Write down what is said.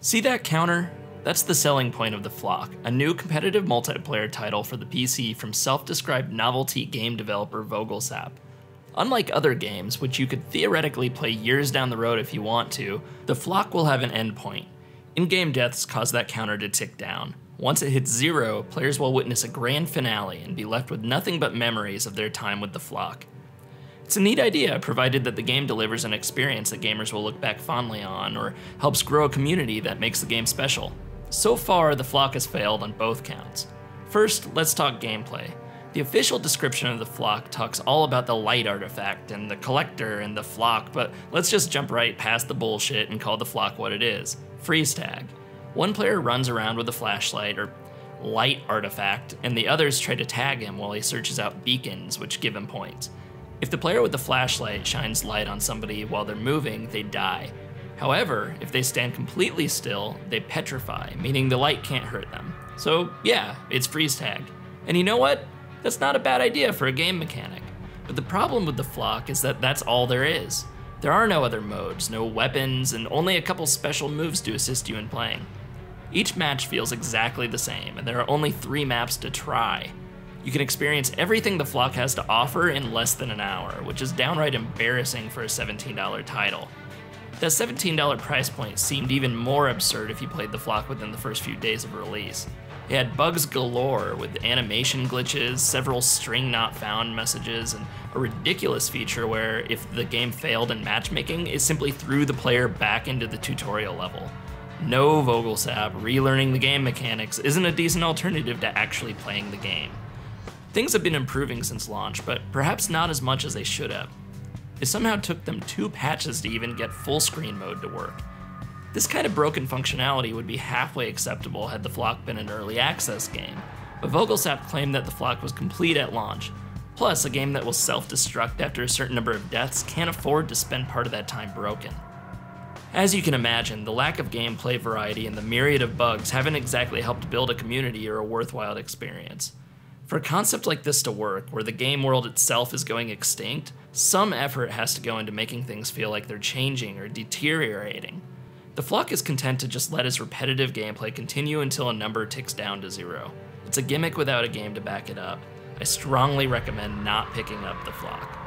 See that counter? That's the selling point of The Flock, a new competitive multiplayer title for the PC from self-described novelty game developer Vogelsap. Unlike other games, which you could theoretically play years down the road if you want to, The Flock will have an endpoint. In-game deaths cause that counter to tick down. Once it hits 0, players will witness a grand finale and be left with nothing but memories of their time with The Flock. It's a neat idea, provided that the game delivers an experience that gamers will look back fondly on, or helps grow a community that makes the game special. So far, The Flock has failed on both counts. First, let's talk gameplay. The official description of The Flock talks all about the light artifact and the collector and the flock, but let's just jump right past the bullshit and call The Flock what it is: freeze tag. One player runs around with a flashlight or light artifact, and the others try to tag him while he searches out beacons, which give him points. If the player with the flashlight shines light on somebody while they're moving, they die. However, if they stand completely still, they petrify, meaning the light can't hurt them. So yeah, it's freeze tag. And you know what? That's not a bad idea for a game mechanic. But the problem with The Flock is that that's all there is. There are no other modes, no weapons, and only a couple special moves to assist you in playing. Each match feels exactly the same, and there are only 3 maps to try. You can experience everything The Flock has to offer in less than an hour, which is downright embarrassing for a $17 title. That $17 price point seemed even more absurd if you played The Flock within the first few days of release. It had bugs galore with animation glitches, several string not found messages, and a ridiculous feature where if the game failed in matchmaking, it simply threw the player back into the tutorial level. No, Vogelsap, relearning the game mechanics isn't a decent alternative to actually playing the game. Things have been improving since launch, but perhaps not as much as they should have. It somehow took them 2 patches to even get full screen mode to work. This kind of broken functionality would be halfway acceptable had The Flock been an early access game, but Vogelsap claimed that The Flock was complete at launch. Plus, a game that will self-destruct after a certain number of deaths can't afford to spend part of that time broken. As you can imagine, the lack of gameplay variety and the myriad of bugs haven't exactly helped build a community or a worthwhile experience. For a concept like this to work, where the game world itself is going extinct, some effort has to go into making things feel like they're changing or deteriorating. The Flock is content to just let its repetitive gameplay continue until a number ticks down to 0. It's a gimmick without a game to back it up. I strongly recommend not picking up The Flock.